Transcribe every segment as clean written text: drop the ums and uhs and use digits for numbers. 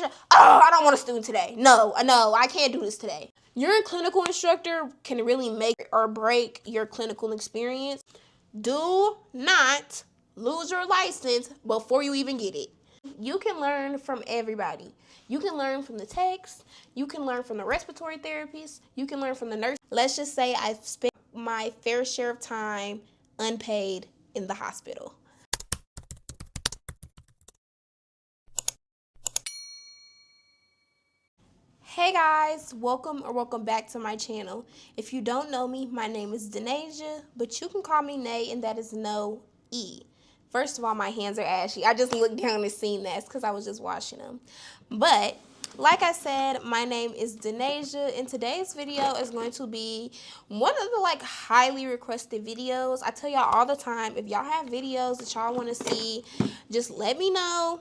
Denasia, oh, I don't want a student today. No, I can't do this today. Your clinical instructor can really make or break your clinical experience. Do not lose your license before you even get it. You can learn from everybody. You can learn from the techs. You can learn from the respiratory therapists. You can learn from the nurse. Let's just say I've spent my fair share of time unpaid in the hospital. Hey guys, welcome back to my channel. If you don't know me, my name is Denasia, but you can call me Nay, and that is no E. First of all, my hands are ashy. I just looked down and seen that because I was just washing them. But like I said, my name is Denasia, and today's video is going to be one of the highly requested videos. I tell y'all all the time, if y'all have videos that y'all want to see, just let me know.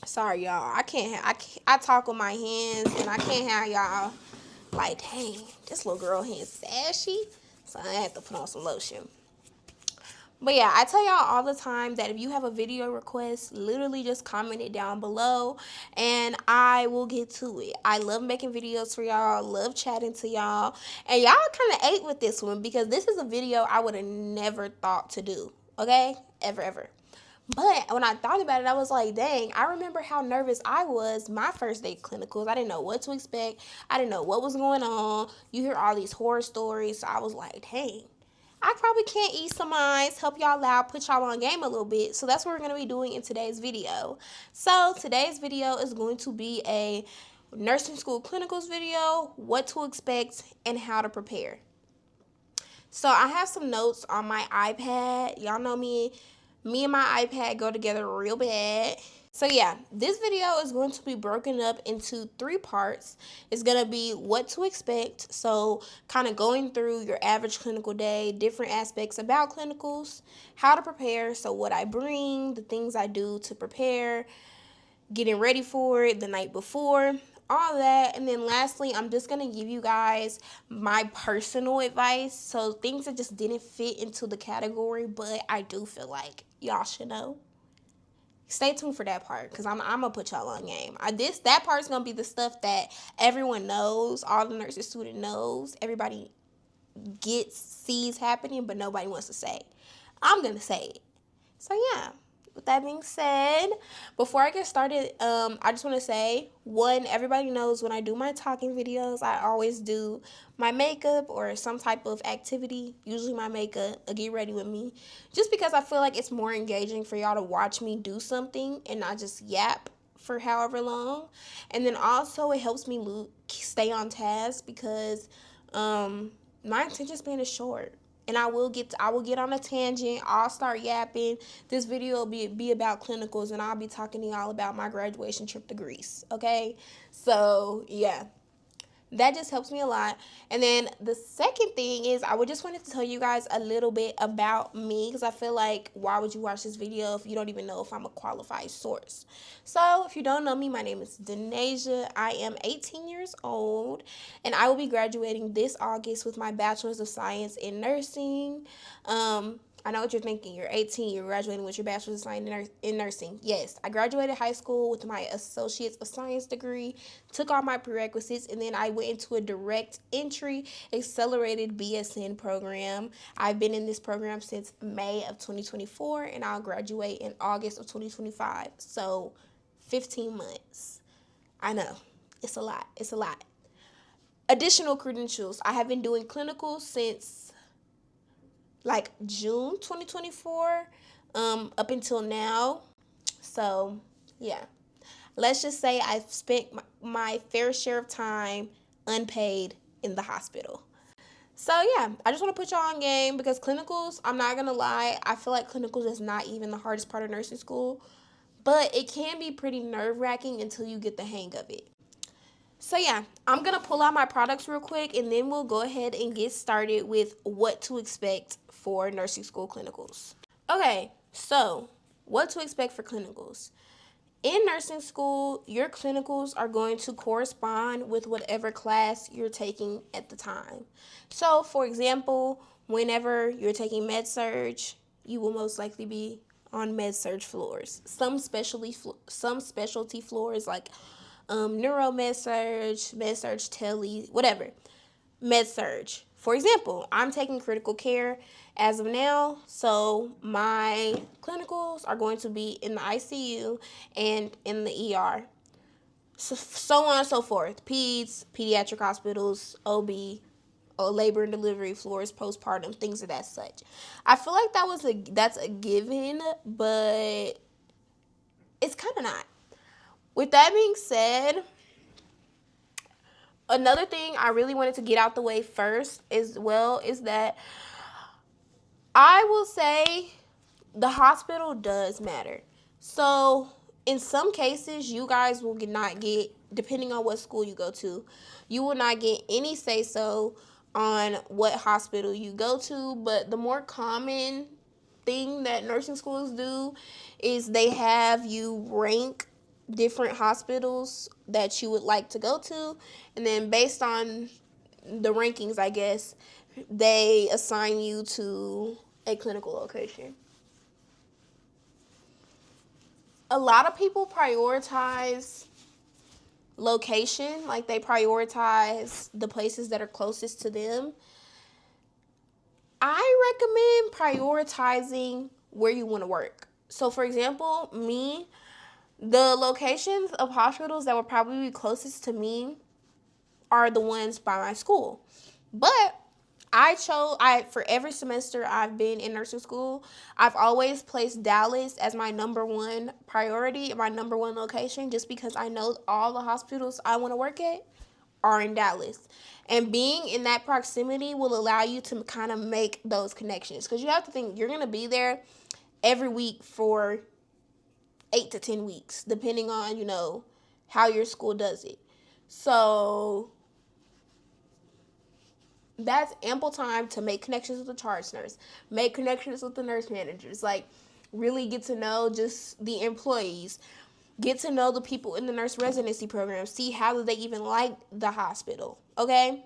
Sorry, y'all. I talk with my hands, and I can't have y'all like, dang, this little girl hands is ashy. So I have to put on some lotion. But yeah, I tell y'all all the time that if you have a video request, literally just comment it down below and I will get to it. I love making videos for y'all, love chatting to y'all. And y'all kind of ate with this one because this is a video I would have never thought to do. Okay? Ever. But when I thought about it, I was like, dang, I remember how nervous I was my first day clinicals. I didn't know what to expect. I didn't know what was going on. You hear all these horror stories. So I was like, dang, I probably can't eat some minds, help y'all out, put y'all on game a little bit. So that's what we're going to be doing in today's video. So today's video is going to be a nursing school clinicals video, what to expect, and how to prepare. So I have some notes on my iPad. Y'all know me and my iPad go together real bad. So yeah, this video is going to be broken up into 3 parts. It's going to be what to expect, so kind of going through your average clinical day, different aspects about clinicals, how to prepare, so what I bring, the things I do to prepare, getting ready for it the night before, all that. And then lastly, I'm just going to give you guys my personal advice, so things that just didn't fit into the category, but I do feel like y'all should know. Stay tuned for that part because I'm gonna put y'all on game. That part's gonna be the stuff that everyone knows, all the nursing student knows, everybody sees happening, but nobody wants to say. I'm gonna say it. So yeah. With that being said, before I get started, I just want to say, one, everybody knows when I do my talking videos, I always do my makeup or some type of activity, usually my makeup, a get ready with me, just because I feel like it's more engaging for y'all to watch me do something and not just yap for however long. And then also it helps me stay on task because my attention span is short. And I will get on a tangent. I'll start yapping. This video will be about clinicals, and I'll be talking to y'all about my graduation trip to Greece. Okay? So, yeah. That just helps me a lot. And then the second thing is I would just wanted to tell you guys a little bit about me because I feel like why would you watch this video if you don't even know if I'm a qualified source? So if you don't know me, my name is Denasia. I am 18 years old and I will be graduating this August with my Bachelor's of Science in Nursing. I know what you're thinking. You're 18. You're graduating with your Bachelor's of Science in Nursing. Yes, I graduated high school with my Associate's of Science degree, took all my prerequisites, and then I went into a direct entry accelerated BSN program. I've been in this program since May of 2024, and I'll graduate in August of 2025. So 15 months. I know. It's a lot. It's a lot. Additional credentials. I have been doing clinicals since June 2024 up until now. So yeah, let's just say I've spent my fair share of time unpaid in the hospital. So yeah, I just want to put y'all on game because clinicals, I'm not gonna lie, I feel like clinicals is not even the hardest part of nursing school, but it can be pretty nerve-wracking until you get the hang of it. So yeah, I'm going to pull out my products real quick and then we'll go ahead and get started with what to expect for nursing school clinicals. Okay, so what to expect for clinicals. In nursing school, your clinicals are going to correspond with whatever class you're taking at the time. So for example, whenever you're taking med surg, you will most likely be on med surg floors. Some specialty floors like neuro med surg tele, whatever. Med surg. For example, I'm taking critical care as of now, so my clinicals are going to be in the ICU and in the ER. So on and so forth. Pediatric hospitals, OB, labor and delivery floors, postpartum, things of that such. I feel like that's a given, but it's kind of not. With that being said, another thing I really wanted to get out the way first as well is that I will say the hospital does matter. So in some cases, you guys will not get, depending on what school you go to, you will not get any say so on what hospital you go to. But the more common thing that nursing schools do is they have you rank different hospitals that you would like to go to, and then based on the rankings, I guess, they assign you to a clinical location. A lot of people prioritize location, like they prioritize the places that are closest to them. I recommend prioritizing where you want to work. So, for example, me, the locations of hospitals that would probably be closest to me are the ones by my school. But for every semester I've been in nursing school, I've always placed Dallas as my number one priority, my number one location, just because I know all the hospitals I want to work at are in Dallas. And being in that proximity will allow you to kind of make those connections. Because you have to think, you're going to be there every week for 8 to 10 weeks, depending on, how your school does it. So that's ample time to make connections with the charge nurse, make connections with the nurse managers, like really get to know just the employees, get to know the people in the nurse residency program, see how do they even like the hospital, okay?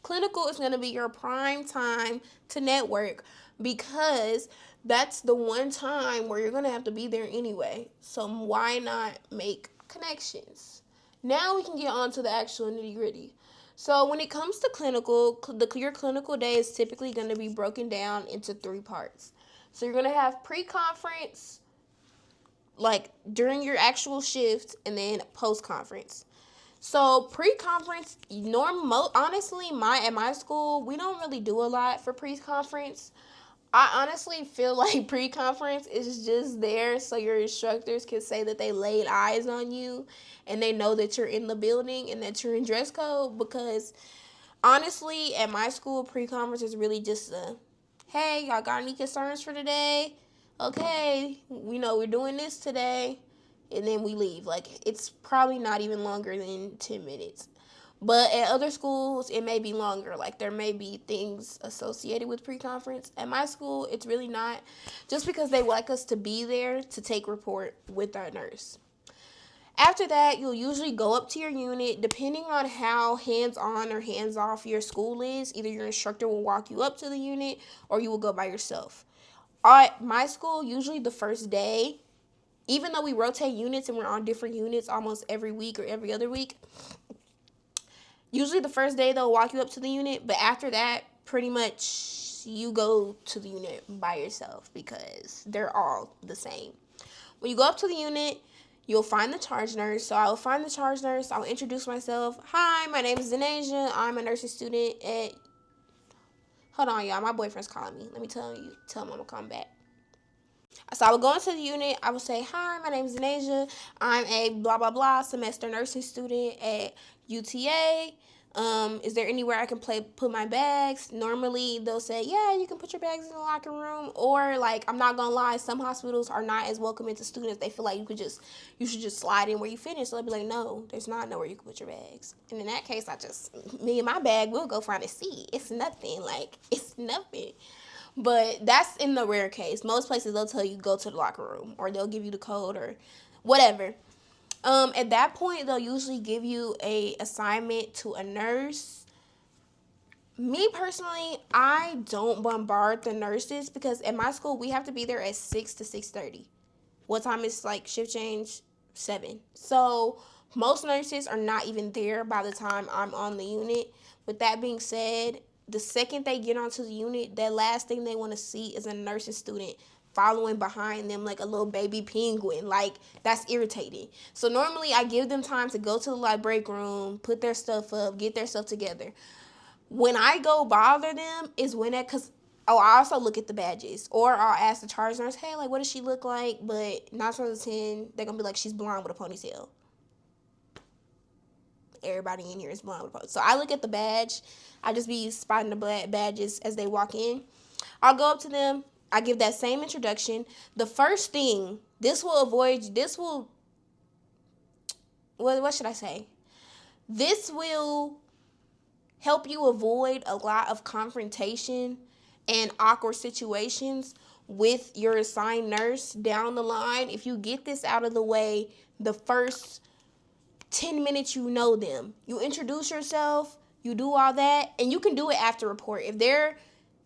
Clinical is going to be your prime time to network because that's the one time where you're going to have to be there anyway. So why not make connections? Now we can get on to the actual nitty-gritty. So when it comes to clinical, your clinical day is typically going to be broken down into 3 parts. So you're going to have pre-conference, like during your actual shift, and then post-conference. So pre-conference, honestly, at my school, we don't really do a lot for pre-conference. I honestly feel like pre-conference is just there so your instructors can say that they laid eyes on you and they know that you're in the building and that you're in dress code, because honestly, at my school, pre-conference is really just hey, y'all got any concerns for today? Okay, we're doing this today, and then we leave. Like, it's probably not even longer than 10 minutes. But at other schools, it may be longer. Like, there may be things associated with pre-conference. At my school, it's really not. Just because they like us to be there to take report with our nurse. After that, you'll usually go up to your unit. Depending on how hands-on or hands-off your school is, either your instructor will walk you up to the unit or you will go by yourself. At my school, usually the first day, even though we rotate units and we're on different units almost every week or every other week, usually the first day they'll walk you up to the unit, but after that, pretty much you go to the unit by yourself because they're all the same. When you go up to the unit, you'll find the charge nurse. So I will find the charge nurse. I will introduce myself. Hi, my name is Denasia. I'm a nursing student at... Hold on, y'all. My boyfriend's calling me. Let me tell him I'm going to come back. So I would go into the unit. I would say, hi, my name is Denasia. I'm a blah, blah, blah semester nursing student at UTA. Is there anywhere I can put my bags? Normally, they'll say, yeah, you can put your bags in the locker room. Or, like, I'm not going to lie, some hospitals are not as welcoming to students. They feel like you should just slide in where you finish. So they'll be like, no, there's not nowhere you can put your bags. And in that case, me and my bag, we'll go find a seat. It's nothing. It's nothing. But that's in the rare case. Most places, they'll tell you go to the locker room, or they'll give you the code or whatever. At that point, they'll usually give you a assignment to a nurse. Me personally, I don't bombard the nurses because at my school we have to be there at 6 to 6:30. What time is like shift change? 7. So most nurses are not even there by the time I'm on the unit. With that being said, the second they get onto the unit, that last thing they want to see is a nursing student following behind them like a little baby penguin. Like, that's irritating. So normally I give them time to go to the like break room, put their stuff up, get their stuff together. When I go bother them is when that, because I also look at the badges, or I'll ask the charge nurse, hey, like, what does she look like? But 9 times out of 10, they're gonna be like, she's blonde with a ponytail. Everybody in here is blonde with a ponytail. So I look at the badge. I just be spotting the badges as they walk in. I'll go up to them. I give that same introduction. The first thing, what should I say? This will help you avoid a lot of confrontation and awkward situations with your assigned nurse down the line. If you get this out of the way the first 10 minutes you know them, you introduce yourself, you do all that, and you can do it after report. If they're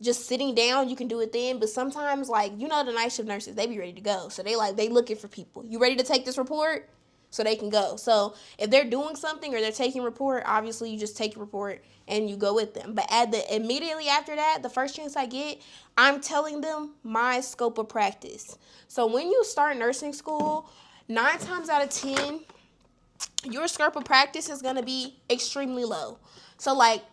just sitting down, you can do it then. But sometimes, like, the night shift nurses, they be ready to go. So they looking for people. You ready to take this report? So they can go. So if they're doing something or they're taking report, obviously you just take your report and you go with them. But immediately after that, the first chance I get, I'm telling them my scope of practice. So when you start nursing school, 9 times out of 10, your scope of practice is going to be extremely low. So, like,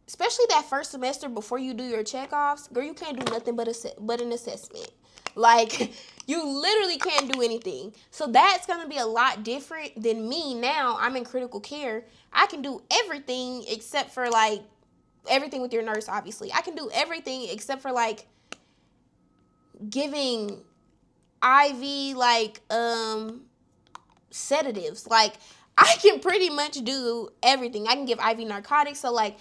especially that first semester before you do your checkoffs, girl, you can't do nothing but an assessment. Like, you literally can't do anything. So that's going to be a lot different than me now. I'm in critical care. I can do everything except for, like, everything with your nurse, obviously. I can do everything except for, like, giving IV, like, sedatives. Like, I can pretty much do everything. I can give IV narcotics. So, like,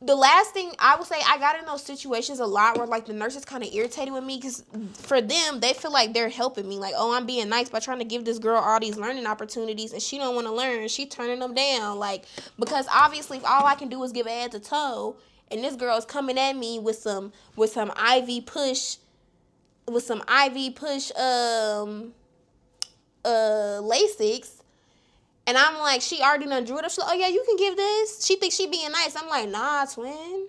the last thing I would say, I got in those situations a lot where, like, the nurse is kind of irritated with me because for them, they feel like they're helping me. Like, oh, I'm being nice by trying to give this girl all these learning opportunities and she don't want to learn. She turning them down. Like, because obviously if all I can do is give a head to toe and this girl is coming at me with some IV push, Lasix, and I'm like, she already done drew it up. She's like, oh, yeah, you can give this. She thinks she being nice. I'm like, nah, twin.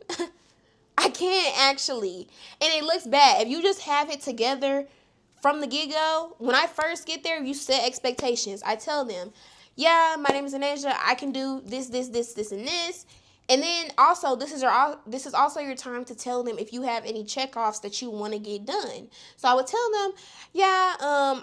I can't actually. And it looks bad. If you just have it together from the get-go, when I first get there, you set expectations. I tell them, yeah, my name is Anasia. I can do this, and this. And then also, this is also your time to tell them if you have any checkoffs that you want to get done. So I would tell them, yeah,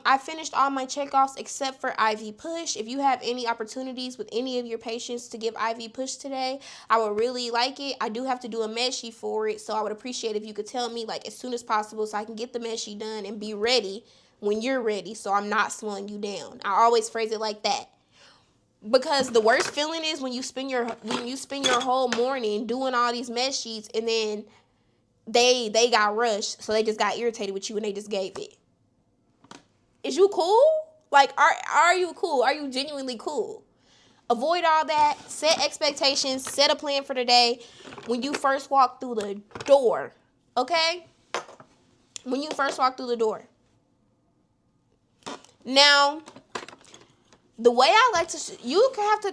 I finished all my checkoffs except for IV push. If you have any opportunities with any of your patients to give IV push today, I would really like it. I do have to do a med sheet for it, so I would appreciate if you could tell me, like, as soon as possible so I can get the med sheet done and be ready when you're ready, so I'm not slowing you down. I always phrase it like that. Because the worst feeling is when you spend your whole morning doing all these mess sheets and then they got rushed, so they just got irritated with you and they just gave it. Is you cool? Like, are you cool? Are you genuinely cool? Avoid all that. Set expectations. Set a plan for the day when you first walk through the door. Okay? When you first walk through the door. Now, the way I like to, you have to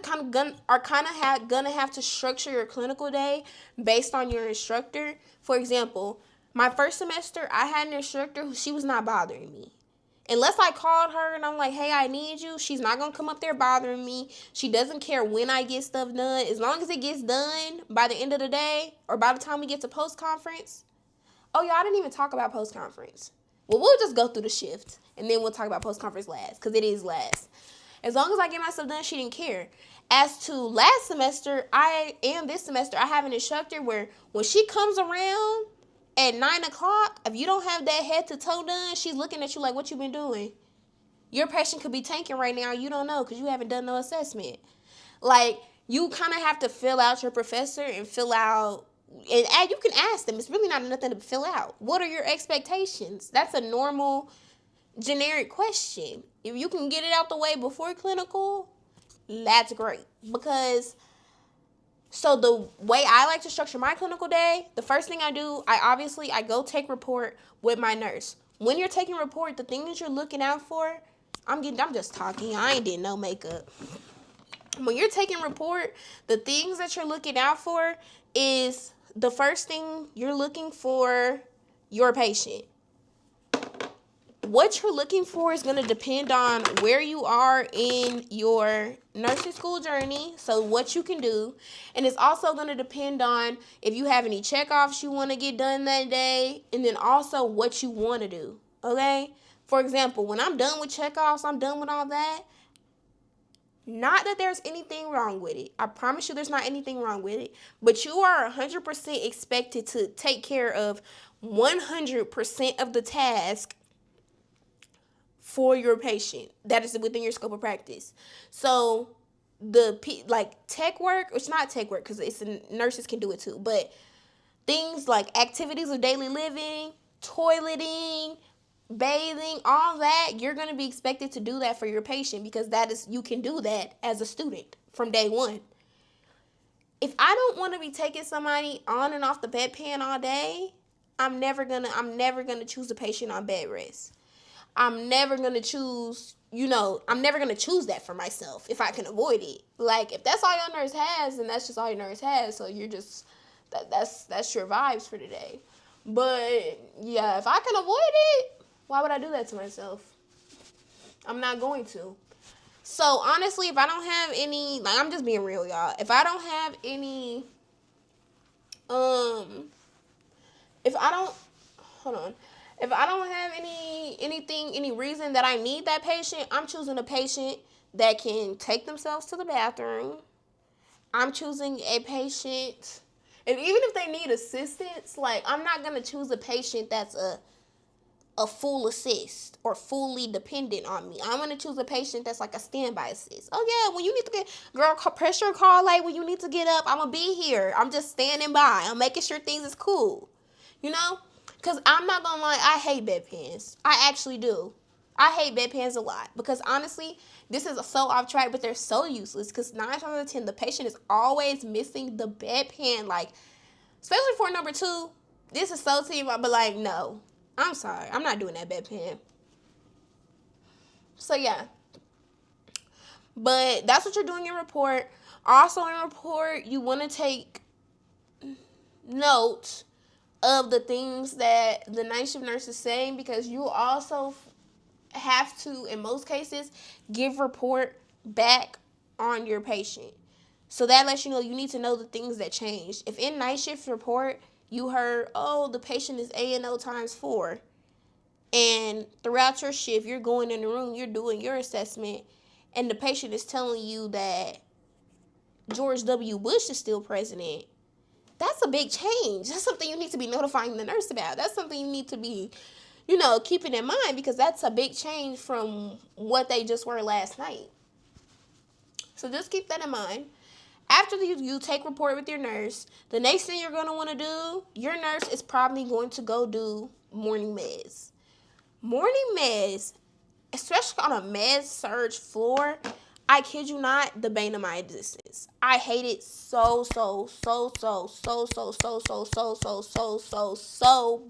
gonna have to structure your clinical day based on your instructor. For example, my first semester, I had an instructor who, she was not bothering me. Unless I called her and I'm like, hey, I need you, she's not gonna come up there bothering me. She doesn't care when I get stuff done. As long as it gets done by the end of the day or by the time we get to post-conference. Oh, y'all didn't even talk about post-conference. Well, we'll just go through the shift and then we'll talk about post-conference last because it is last. As long as I get my stuff done, she didn't care. As to last semester, this semester, I have an instructor where when she comes around at 9 o'clock, if you don't have that head to toe done, she's looking at you like, what you been doing? Your patient could be tanking right now. You don't know because you haven't done no assessment. Like, you kind of have to fill out your professor and fill out, and you can ask them. It's really not nothing to fill out. What are your expectations? That's a normal generic question. If you can get it out the way before clinical, that's great. Because So the way I like to structure my clinical day, the first thing I do, I go take report with my nurse. When you're taking report, the things you're looking out for, I'm just talking. I ain't did no makeup. When you're taking report, the things that you're looking out for is the first thing you're looking for your patient. What you're looking for is going to depend on where you are in your nursing school journey, so what you can do. And it's also going to depend on if you have any checkoffs you want to get done that day, and then also what you want to do, okay? For example, when I'm done with checkoffs, I'm done with all that. Not that there's anything wrong with it. I promise you there's not anything wrong with it. But you are 100% expected to take care of 100% of the task for your patient that is within your scope of practice. So tech work, it's not tech work because nurses can do it too, but things like activities of daily living, toileting, bathing, all that, you're going to be expected to do that for your patient because you can do that as a student from day one. If I don't want to be taking somebody on and off the bedpan all day, I'm never gonna choose a patient on bed rest. I'm never going to choose that for myself if I can avoid it. Like, if that's all your nurse has, then that's just all your nurse has. So you're just, that's your vibes for today. But, yeah, if I can avoid it, why would I do that to myself? I'm not going to. So, honestly, if I don't have any, I'm just being real, y'all. If I don't have any, if I don't have any reason that I need that patient, I'm choosing a patient that can take themselves to the bathroom. I'm choosing a patient, and even if they need assistance, I'm not going to choose a patient that's a full assist or fully dependent on me. I'm going to choose a patient that's like a standby assist. Oh, yeah, when you need to press your call light when you need to get up, I'm going to be here. I'm just standing by. I'm making sure things is cool. You know? Because I'm not going to lie, I hate bedpans. I actually do. I hate bedpans a lot. Because honestly, this is so off track, but they're so useless. Because 9 times out of 10, the patient is always missing the bedpan. Especially for number 2, this is so team, but no. I'm sorry. I'm not doing that bedpan. So, yeah. But that's what you're doing in report. Also in report, you want to take note of the things that the night shift nurse is saying, because you also have to, in most cases, give report back on your patient. So that lets you know you need to know the things that changed. If in night shift report you heard, oh, the patient is A&O times 4, and throughout your shift you're going in the room, you're doing your assessment, and the patient is telling you that George W. Bush is still president, that's a big change. That's something you need to be notifying the nurse about. That's something you need to be, keeping in mind, because that's a big change from what they just were last night. So just keep that in mind. After you take report with your nurse, the next thing you're going to want to do, your nurse is probably going to go do morning meds. Morning meds, especially on a med surge floor, I kid you not, the bane of my existence. I hate it so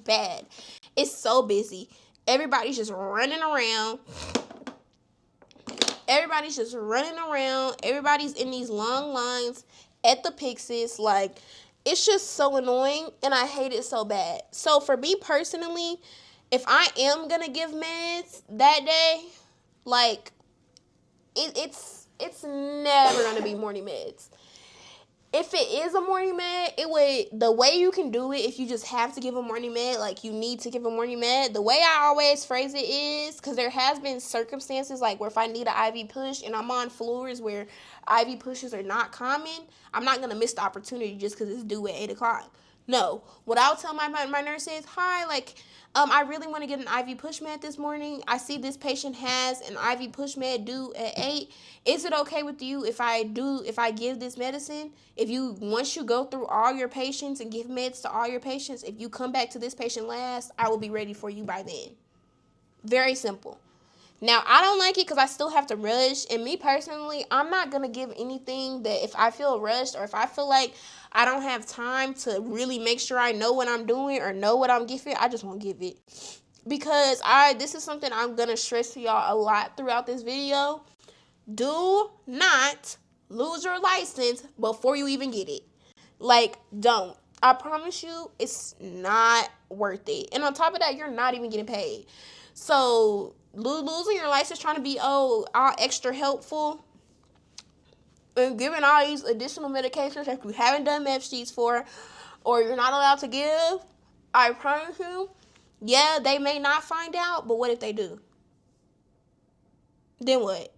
bad. It's so busy. Everybody's just running around. Everybody's in these long lines at the Pyxis. It's just so annoying, and I hate it so bad. So for me personally, if I am going to give meds that day, it's never going to be morning meds. If it is a morning med, the way you can do it, if you just have to give a morning med, you need to give a morning med, the way I always phrase it is, because there has been circumstances where if I need an IV push and I'm on floors where IV pushes are not common, I'm not going to miss the opportunity just because it's due at 8 o'clock. No. What I'll tell my nurse is, hi, I really want to get an IV push med this morning. I see this patient has an IV push med due at 8. Is it okay with you if I give this medicine? Once you go through all your patients and give meds to all your patients, if you come back to this patient last, I will be ready for you by then. Very simple. Now, I don't like it because I still have to rush. And me personally, I'm not going to give anything that if I feel rushed or if I feel like I don't have time to really make sure I know what I'm doing or know what I'm giving, I just won't give it. Because this is something I'm going to stress to y'all a lot throughout this video. Do not lose your license before you even get it. Like, don't. I promise you, it's not worth it. And on top of that, you're not even getting paid. So, losing your license trying to be, all extra helpful and giving all these additional medications that you haven't done med sheets for or you're not allowed to give, I promise you, yeah, they may not find out, but what if they do? Then what?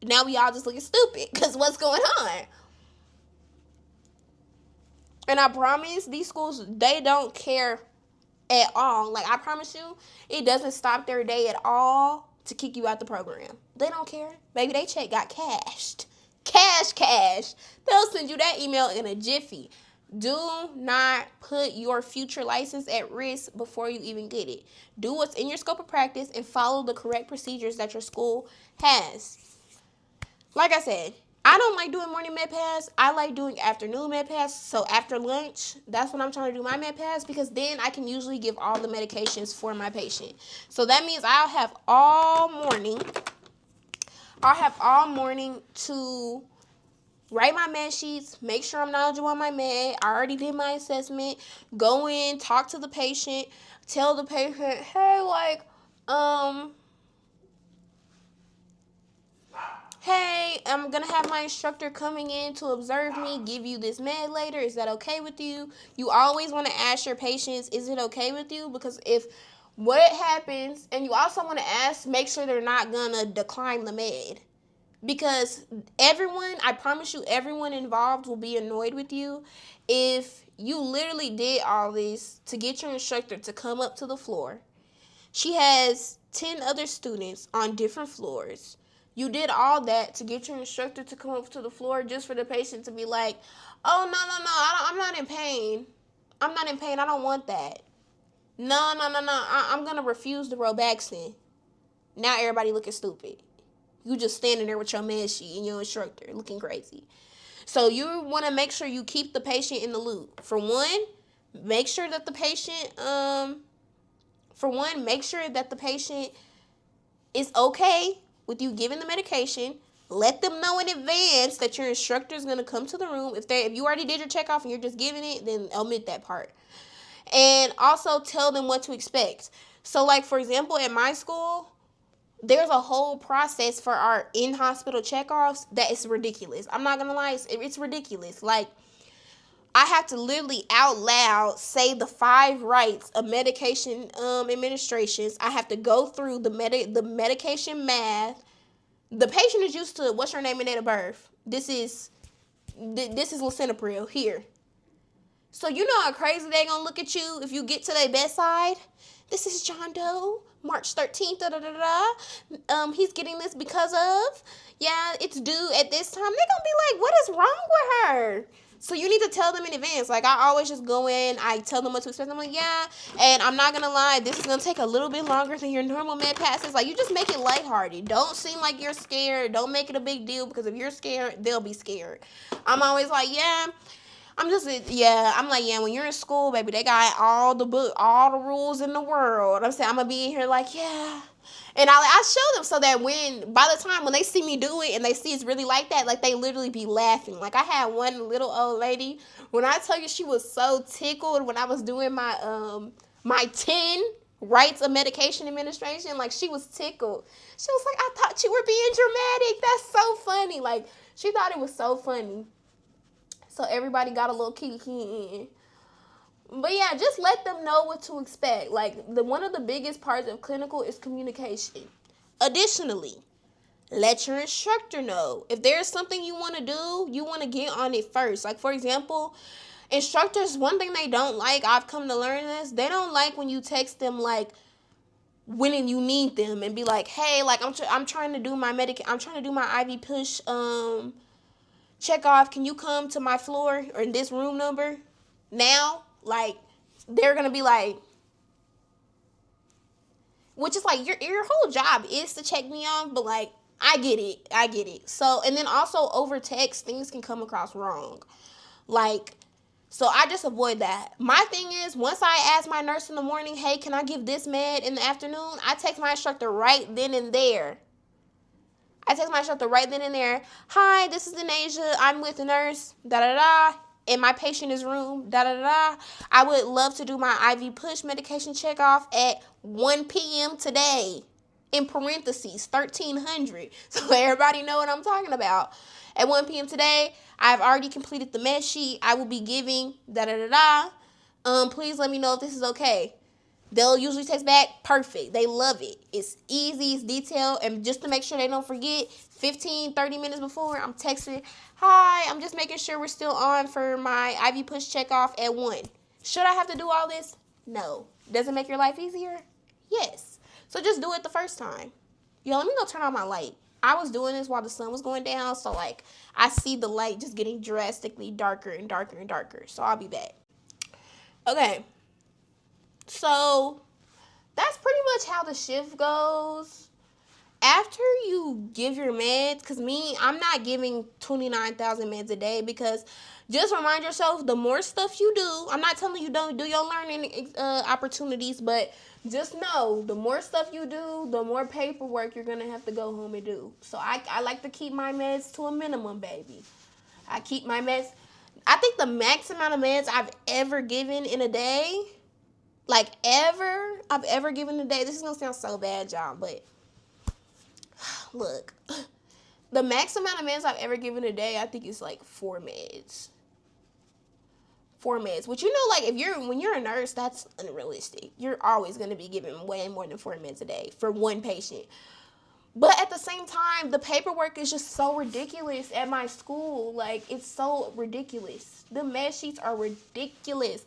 Now we all just looking stupid because what's going on? And I promise these schools, they don't care at all. Like, I promise you, it doesn't stop their day at all to kick you out the program. They don't care. Maybe they check got cashed. Cash. They'll send you that email in a jiffy. Do not put your future license at risk before you even get it. Do what's in your scope of practice and follow the correct procedures that your school has. Like I said, I don't like doing morning med pass. I like doing afternoon med pass. So after lunch, that's when I'm trying to do my med pass because then I can usually give all the medications for my patient. So that means I'll have all morning. To write my med sheets, make sure I'm knowledgeable on my med. I already did my assessment. Go in, talk to the patient, tell the patient, hey, hey, I'm going to have my instructor coming in to observe me, give you this med later. Is that okay with you? You always want to ask your patients, is it okay with you? Because if what happens, and you also want to ask, make sure they're not going to decline the med. Because I promise you, everyone involved will be annoyed with you if you literally did all this to get your instructor to come up to the floor. She has 10 other students on different floors. You did all that to get your instructor to come up to the floor just for the patient to be like, oh, no, I'm not in pain. I don't want that. No, I'm going to refuse the Robaxin. Now everybody looking stupid. You just standing there with your med sheet and your instructor looking crazy. So you want to make sure you keep the patient in the loop. For one, make sure that the patient is okay with you giving the medication. Let them know in advance that your instructor is going to come to the room. If you already did your checkoff and you're just giving it, then omit that part. And also tell them what to expect. So, like, for example, at my school, there's a whole process for our in-hospital checkoffs that is ridiculous. I'm not going to lie, it's ridiculous. Like, I have to literally out loud say the 5 rights of medication administrations. I have to go through the medication math. The patient is used to what's your name and date of birth. This is lisinopril here. So you know how crazy they gonna look at you if you get to their bedside? This is John Doe, March 13th, he's getting this because of, it's due at this time. They're gonna be like, what is wrong with her? So you need to tell them in advance. Like, I always just go in, I tell them what to expect. I'm like, and I'm not gonna lie, this is gonna take a little bit longer than your normal med passes. Like, you just make it lighthearted. Don't seem like you're scared. Don't make it a big deal, because if you're scared, they'll be scared. I'm always like, when you're in school, baby, they got all the rules in the world. I'm saying, I'm gonna be in here like, and I show them so that by the time when they see me do it and they see it's really like that, like, they literally be laughing. Like, I had one little old lady, when I tell you she was so tickled when I was doing my 10 rights of medication administration, like, she was tickled. She was like, I thought you were being dramatic. That's so funny. Like, she thought it was so funny. So everybody got a little kiki in. But just let them know what to expect. Like, one of the biggest parts of clinical is communication. Additionally, let your instructor know. If there's something you want to do, you want to get on it first. Like, for example, instructors, one thing they don't like, I've come to learn this, they don't like when you text them, like, when you need them and be like, hey, like, I'm trying to do my IV push check off. Can you come to my floor or in this room number now? Like, they're gonna be like, which is like your whole job is to check me off, but like I get it. So, and then also over text, things can come across wrong. Like, so I just avoid that. My thing is, once I ask my nurse in the morning, hey, can I give this med in the afternoon? I text my instructor right then and there. Hi, this is Denasia. I'm with the nurse. Da da da. And my patient is room. Da da da. I would love to do my IV push medication check off at 1 p.m. today. In parentheses, 1300. So everybody know what I'm talking about. At 1 p.m. today, I've already completed the med sheet. I will be giving da da da da. Please let me know if this is okay. They'll usually text back, perfect. They love it. It's easy, it's detailed, and just to make sure they don't forget, 15, 30 minutes before, I'm texting, hi, I'm just making sure we're still on for my IV push check off at 1. Should I have to do all this? No. Does it make your life easier? Yes. So just do it the first time. Yo, let me go turn on my light. I was doing this while the sun was going down, so like I see the light just getting drastically darker and darker and darker. So I'll be back. Okay. So that's pretty much how the shift goes. After you give your meds, because I'm not giving 29,000 meds a day, because just remind yourself, the more stuff you do, I'm not telling you don't do your learning opportunities, but just know, the more stuff you do, the more paperwork you're going to have to go home and do. So I like to keep my meds to a minimum, baby. I keep my meds. I think the max amount of meds I've ever given in a day, I've ever given a day, this is going to sound so bad, y'all, but look, the max amount of meds I've ever given a day, I think is like 4 meds. 4 meds, which, you know, like when you're a nurse, that's unrealistic. You're always going to be giving way more than 4 meds a day for one patient. But at the same time, the paperwork is just so ridiculous at my school. Like, it's so ridiculous. The med sheets are ridiculous.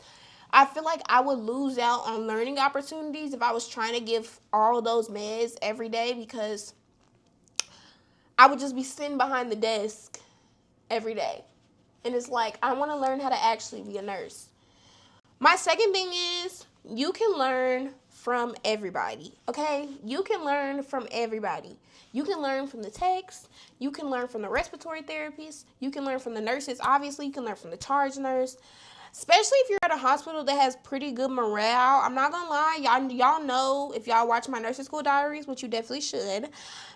I feel like I would lose out on learning opportunities if I was trying to give all those meds every day, because I would just be sitting behind the desk every day. And it's like, I want to learn how to actually be a nurse. My second thing is, you can learn from everybody, okay? You can learn from everybody. You can learn from the techs. You can learn from the respiratory therapists. You can learn from the nurses. Obviously, you can learn from the charge nurse. Especially if you're at a hospital that has pretty good morale. I'm not going to lie. Y'all know, if y'all watch my nursing school diaries, which you definitely should.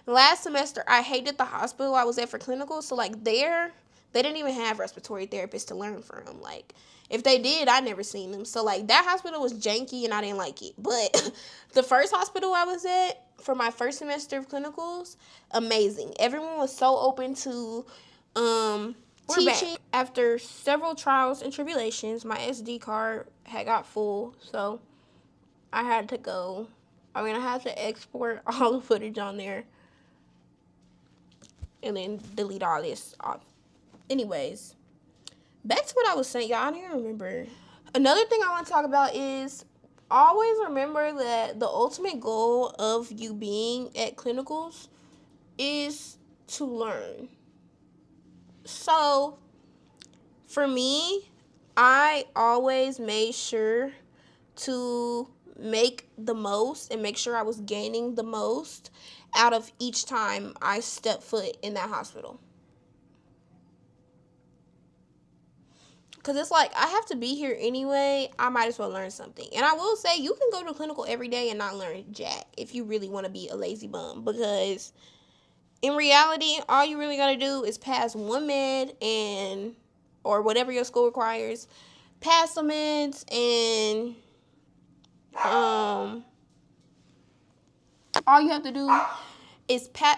Last semester, I hated the hospital I was at for clinical. So, like, they didn't even have respiratory therapists to learn from. Like, if they did, I never seen them. So, like, that hospital was janky and I didn't like it. But the first hospital I was at for my first semester of clinicals, amazing. Everyone was so open to teaching. After several trials and tribulations, my SD card had got full. So, I had to go. I had to export all the footage on there and then delete all this off. Anyways, back to what I was saying. Y'all, I don't even remember. Another thing I want to talk about is, always remember that the ultimate goal of you being at clinicals is to learn. So, for me, I always made sure to make the most and make sure I was gaining the most out of each time I step foot in that hospital. Because it's like, I have to be here anyway. I might as well learn something. And I will say, you can go to clinical every day and not learn jack if you really want to be a lazy bum. Because in reality, all you really got to do is pass one med or whatever your school requires. Pass the meds and all you have to do is pass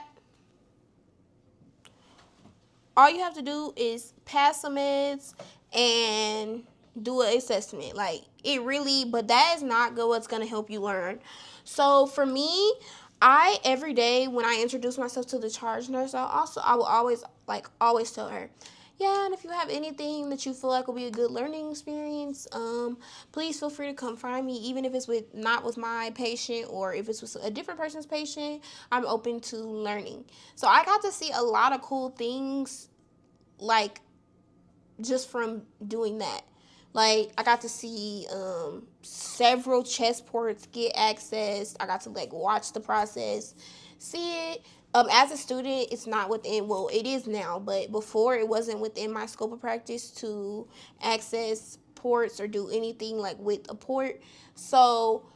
the meds and do an assessment. Like, it really, but that is not good what's going to help you learn. So for me, every day when I introduce myself to the charge nurse, I will always tell her, yeah, and if you have anything that you feel like will be a good learning experience, please feel free to come find me, even if it's not with my patient or if it's with a different person's patient. I'm open to learning. So I got to see a lot of cool things, like, just from doing that. Like, I got to see several chess ports get accessed. I got to like watch the process, see it. As a student, it's not within, well, it is now, but before it wasn't within my scope of practice to access ports or do anything like with a port. So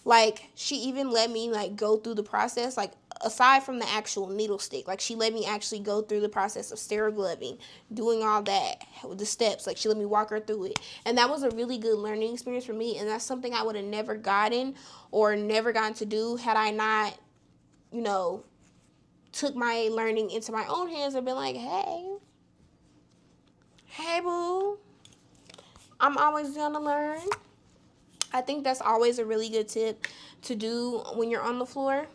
like, she even let me like go through the process, like aside from the actual needle stick, like she let me actually go through the process of sterogloving, doing all that with the steps. Like, she let me walk her through it, and that was a really good learning experience for me. And that's something I would have never gotten or never gotten to do had I not, you know, took my learning into my own hands and been like, hey boo, I'm always down to learn. I think that's always a really good tip to do when you're on the floor.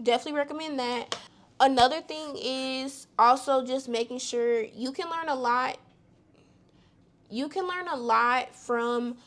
Definitely recommend that. Another thing is also just making sure you can learn a lot. You can learn a lot from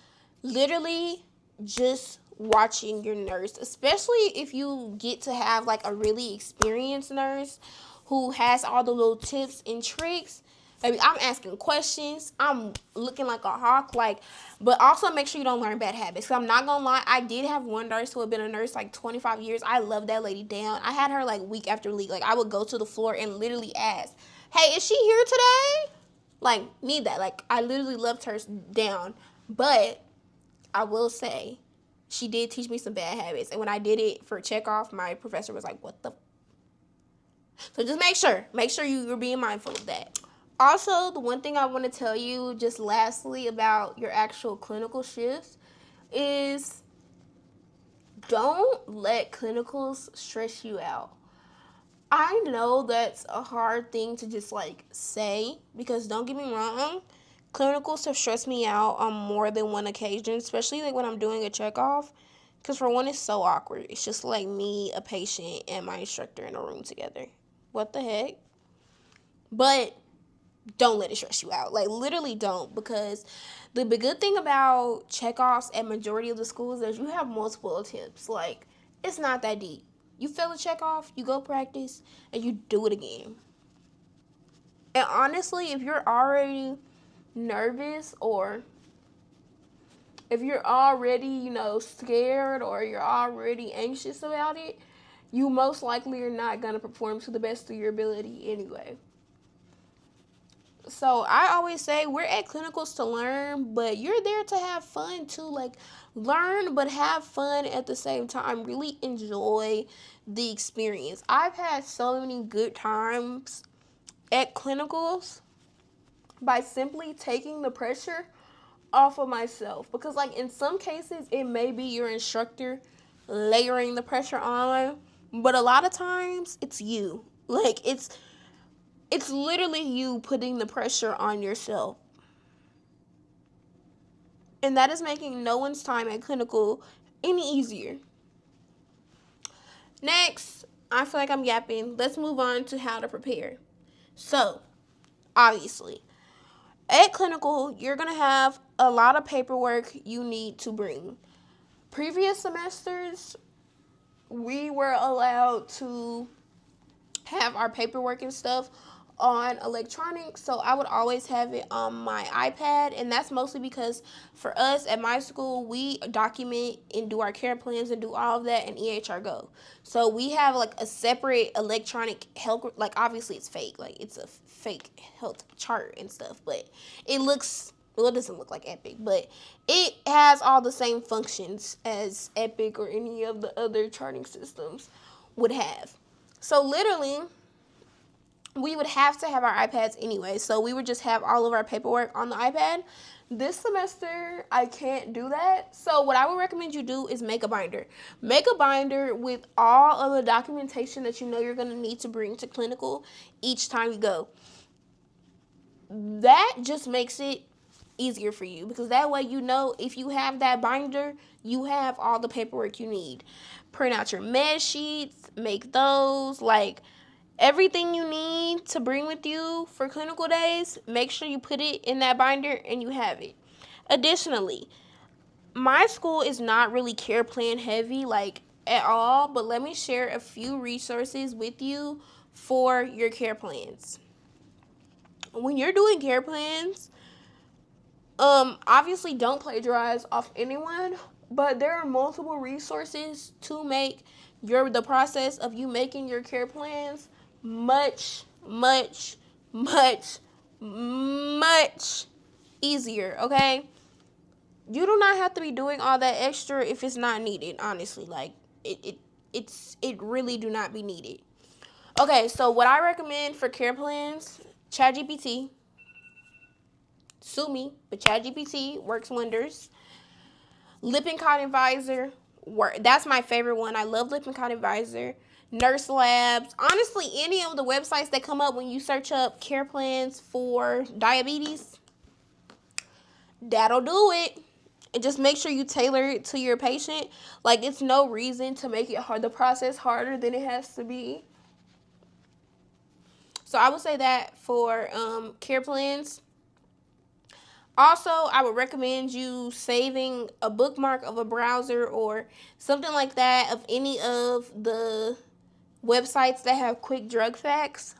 literally just watching your nurse, especially if you get to have like a really experienced nurse who has all the little tips and tricks. Maybe I'm asking questions. I'm looking like a hawk, like, but also make sure you don't learn bad habits. Cause I'm not gonna lie, I did have one nurse who had been a nurse like 25 years. I love that lady down. I had her like week after week. Like, I would go to the floor and literally ask, "Hey, is she here today?" Like, need that. Like, I literally loved her down. But I will say, she did teach me some bad habits. And when I did it for check off, my professor was like, "What the?" So just make sure you're being mindful of that. Also, the one thing I want to tell you, just lastly, about your actual clinical shifts is don't let clinicals stress you out. I know that's a hard thing to just like say, because don't get me wrong, clinicals have stressed me out on more than one occasion, especially like when I'm doing a check off. Because for one, it's so awkward. It's just like me, a patient, and my instructor in a room together. What the heck? But don't let it stress you out. Like, literally don't, because the good thing about checkoffs at majority of the schools is you have multiple attempts. Like, it's not that deep. You fail a checkoff, you go practice, and you do it again. And honestly, if you're already nervous, or if you're already, scared, or you're already anxious about it, you most likely are not going to perform to the best of your ability anyway. So I always say we're at clinicals to learn, but you're there to have fun too. Like, learn, but have fun at the same time. Really enjoy the experience. I've had so many good times at clinicals by simply taking the pressure off of myself. Because, like, in some cases, it may be your instructor layering the pressure on, but a lot of times it's you. Like, it's literally you putting the pressure on yourself. And that is making no one's time at clinical any easier. Next, I feel like I'm yapping. Let's move on to how to prepare. So, obviously, at clinical, you're going to have a lot of paperwork you need to bring. Previous semesters, we were allowed to have our paperwork and stuff on electronics, so I would always have it on my iPad. And that's mostly because for us at my school, we document and do our care plans and do all of that in EHR Go. So we have like a separate electronic health, like, obviously it's fake, like it's a fake health chart and stuff, but it looks, well, it doesn't look like Epic, but it has all the same functions as Epic or any of the other charting systems would have. So literally, we would have to have our iPads anyway, so we would just have all of our paperwork on the iPad. This semester, I can't do that, so what I would recommend you do is make a binder. Make a binder with all of the documentation that you know you're going to need to bring to clinical each time you go. That just makes it easier for you, because that way, if you have that binder, you have all the paperwork you need. Print out your med sheets, make those, like, everything you need to bring with you for clinical days, make sure you put it in that binder and you have it. Additionally, my school is not really care plan heavy, like, at all, but let me share a few resources with you for your care plans. when you're doing care plans, obviously don't plagiarize off anyone, but there are multiple resources to make the process of you making your care plans much, much, much, much easier, okay? You do not have to be doing all that extra if it's not needed, honestly. Like, it really do not be needed. Okay, so what I recommend for care plans, ChatGPT. Sue me, but ChatGPT works wonders. Lippincott Advisor, that's my favorite one. I love Lippincott Advisor. Nurse Labs. Honestly, any of the websites that come up when you search up care plans for diabetes, that'll do it. And just make sure you tailor it to your patient. Like, it's no reason to make it hard, the process harder than it has to be. So I would say that for care plans. Also, I would recommend you saving a bookmark of a browser or something like that of any of the websites that have quick drug facts.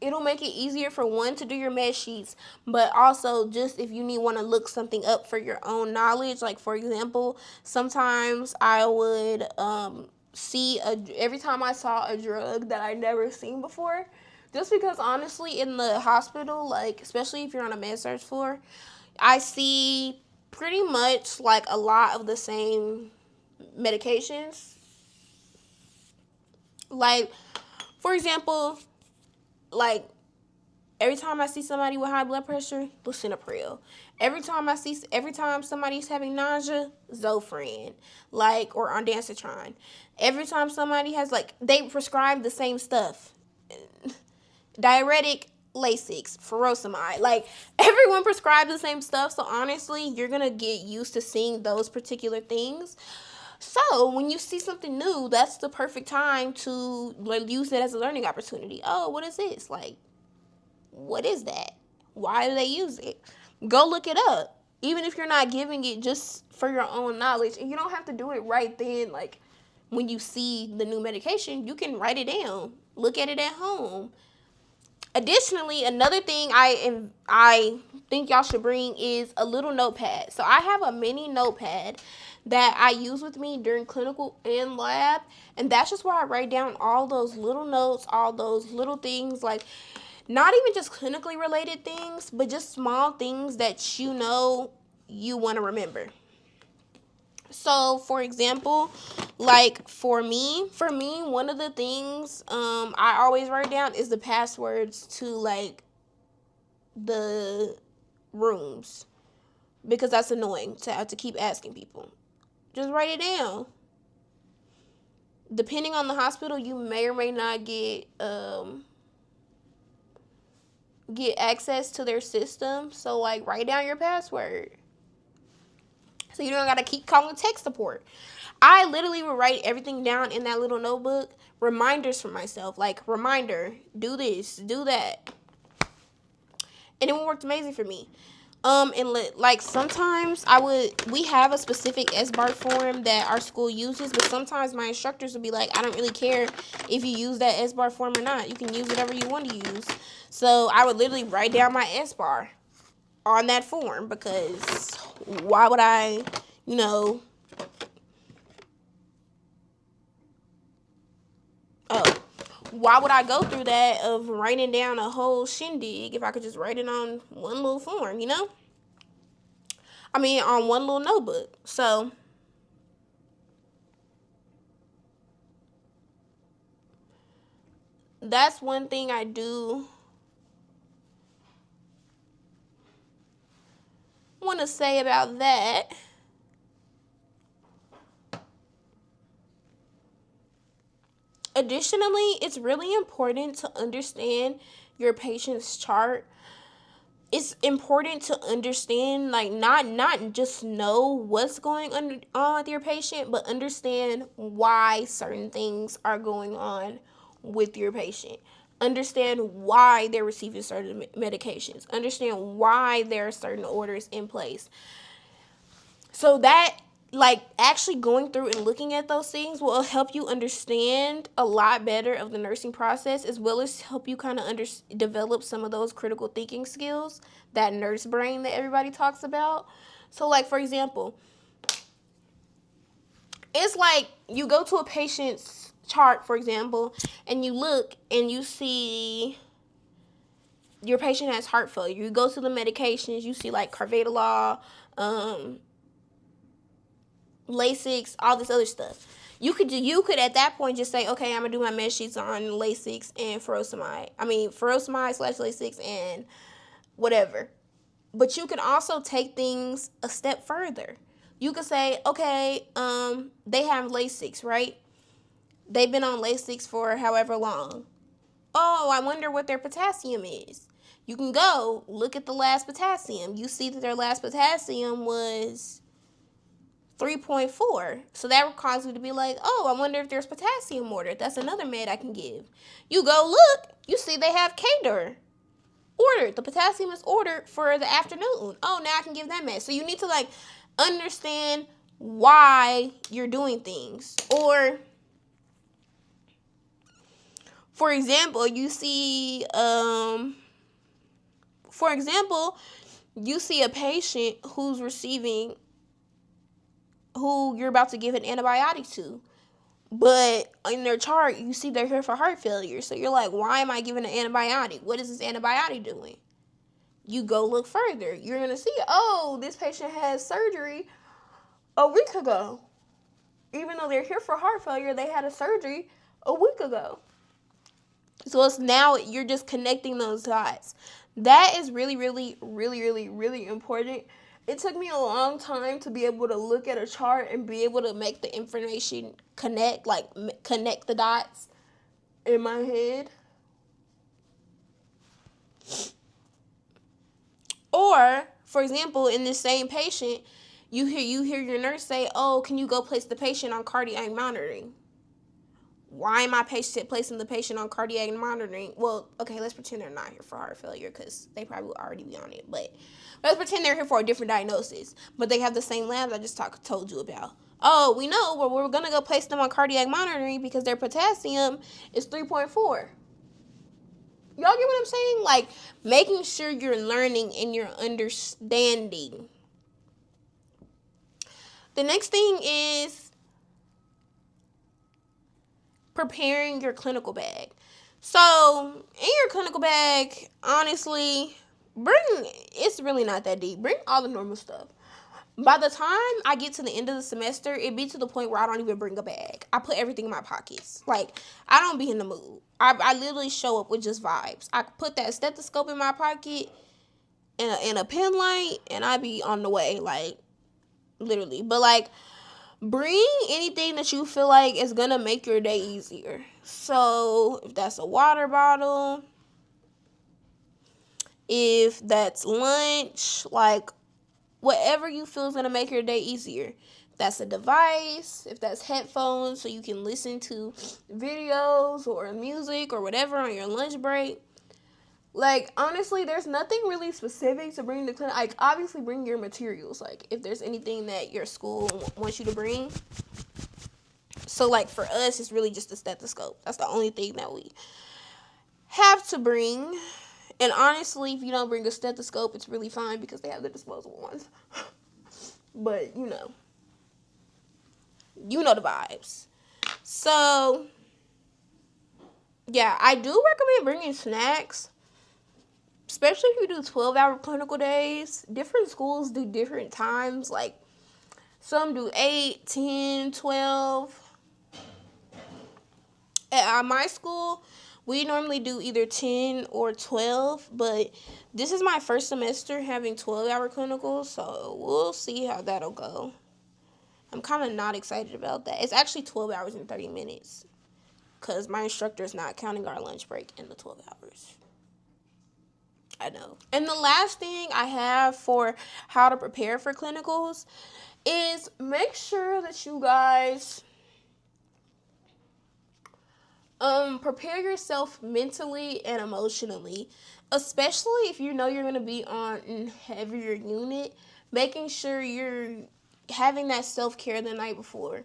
It'll make it easier for one to do your med sheets, but also just if you want to look something up for your own knowledge. Like, for example, sometimes I would every time I saw a drug that I never seen before, just because honestly in the hospital, like especially if you're on a med surg floor, I see pretty much like a lot of the same medications. Like, for example, like every time I see somebody with high blood pressure, lisinopril. Every time somebody's having nausea, Zofran, like, or ondansetron. Every time somebody has, like, they prescribe the same stuff. Diuretic, Lasix, furosemide. Like, everyone prescribes the same stuff, so honestly, you're gonna get used to seeing those particular things. So when you see something new, that's the perfect time to use it as a learning opportunity. Oh, what is this? Like, what is that? Why do they use it? Go look it up. Even if you're not giving it just for your own knowledge, and you don't have to do it right then. Like, when you see the new medication, you can write it down. Look at it at home. Additionally, another thing I think y'all should bring is a little notepad. So I have a mini notepad that I use with me during clinical and lab, and that's just where I write down all those little notes, all those little things, like not even just clinically related things, but just small things that you want to remember. So, for example, like for me, one of the things I always write down is the passwords to like the rooms, because that's annoying to have to keep asking people. Just write it down. Depending on the hospital, you may or may not get access to their system. So like write down your password, so you don't gotta keep calling tech support. I literally would write everything down in that little notebook. Reminders for myself, like reminder, do this, do that, and it worked amazing for me. And like sometimes we have a specific SBAR form that our school uses, but sometimes my instructors will be like, I don't really care if you use that SBAR form or not. You can use whatever you want to use. So I would literally write down my SBAR on that form, because why would I, why would I go through that of writing down a whole shindig if I could just write it on one little form, on one little notebook. So that's one thing I do want to say about that. Additionally, it's really important to understand your patient's chart. It's important to understand, like, not just know what's going on with your patient, but understand why certain things are going on with your patient. Understand why they're receiving certain medications. Understand why there are certain orders in place. So that like actually going through and looking at those things will help you understand a lot better of the nursing process, as well as help you kind of develop some of those critical thinking skills, that nurse brain that everybody talks about. So like, for example, it's like you go to a patient's chart, for example, and you look and you see your patient has heart failure. You go to the medications, you see like carvedilol, Lasix, all this other stuff. You could at that point just say, okay, I'm gonna do my med sheets on Lasix and furosemide. Furosemide/Lasix and whatever. But you can also take things a step further. You could say, okay, they have Lasix, right? They've been on Lasix for however long. Oh, I wonder what their potassium is. You can go look at the last potassium. You see that their last potassium was 3.4. So that would cause you to be like, oh, I wonder if there's potassium ordered. That's another med I can give. You go look, you see they have K-Dur ordered. The potassium is ordered for the afternoon. Oh, now I can give that med. So you need to like understand why you're doing things. Or, for example, you see a patient who you're about to give an antibiotic to, but in their chart you see they're here for heart failure. So you're like, why am I giving an antibiotic? What is this antibiotic doing? You go look further. You're going to see, oh, this patient had surgery a week ago. Even though they're here for heart failure, they had a surgery a week ago. So it's now you're just connecting those dots. That is really, really, really, really, really important. It took me a long time to be able to look at a chart and be able to make the information connect the dots in my head. Or, for example, in this same patient, you hear your nurse say, oh, can you go place the patient on cardiac monitoring? Why am I placing the patient on cardiac monitoring? Well, okay, let's pretend they're not here for heart failure because they probably will already be on it. But let's pretend they're here for a different diagnosis, but they have the same labs I just told you about. Oh, we know we're going to go place them on cardiac monitoring because their potassium is 3.4. Y'all get what I'm saying? Like, making sure you're learning and you're understanding. The next thing is preparing your clinical bag. So, in your clinical bag, honestly, it's really not that deep. Bring all the normal stuff. By the time I get to the end of the semester, it be to the point where I don't even bring a bag. I put everything in my pockets. Like, I don't be in the mood. I literally show up with just vibes. I put that stethoscope in my pocket and a pen light, and I be on the way, like, literally. But, like, bring anything that you feel like is gonna make your day easier. So, if that's a water bottle, if that's lunch, like, whatever you feel is going to make your day easier. If that's a device, if that's headphones so you can listen to videos or music or whatever on your lunch break. Like, honestly, there's nothing really specific to bring to clinic. Like, obviously, bring your materials. Like, if there's anything that your school wants you to bring. So, like, for us, it's really just a stethoscope. That's the only thing that we have to bring. And honestly, if you don't bring a stethoscope, it's really fine because they have the disposable ones. But, you know the vibes. So, yeah, I do recommend bringing snacks, especially if you do 12-hour clinical days. Different schools do different times. Like, some do 8, 10, 12. At my school, we normally do either 10 or 12, but this is my first semester having 12-hour clinicals, so we'll see how that'll go. I'm kind of not excited about that. It's actually 12 hours and 30 minutes because my instructor is not counting our lunch break in the 12 hours. I know. And the last thing I have for how to prepare for clinicals is make sure that you guys prepare yourself mentally and emotionally, especially if you know you're going to be on a heavier unit, making sure you're having that self-care the night before,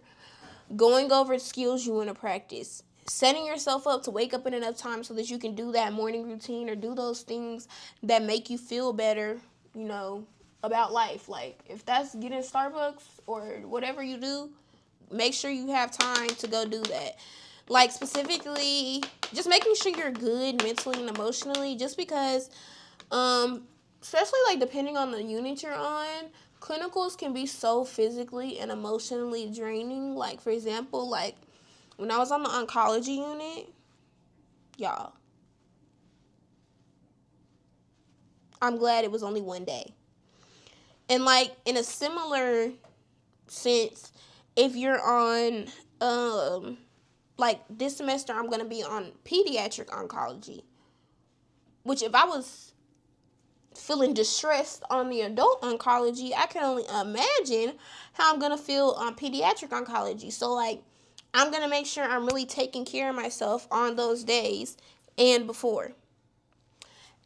going over skills you want to practice, setting yourself up to wake up in enough time so that you can do that morning routine or do those things that make you feel better, about life. Like, if that's getting Starbucks or whatever you do, make sure you have time to go do that. Like, specifically, just making sure you're good mentally and emotionally, just because, especially, like, depending on the unit you're on, clinicals can be so physically and emotionally draining. Like, for example, like, when I was on the oncology unit, y'all, I'm glad it was only one day. And, like, in a similar sense, if you're on, like, this semester I'm going to be on pediatric oncology, which if I was feeling distressed on the adult oncology, I can only imagine how I'm going to feel on pediatric oncology. So, like, I'm going to make sure I'm really taking care of myself on those days and before.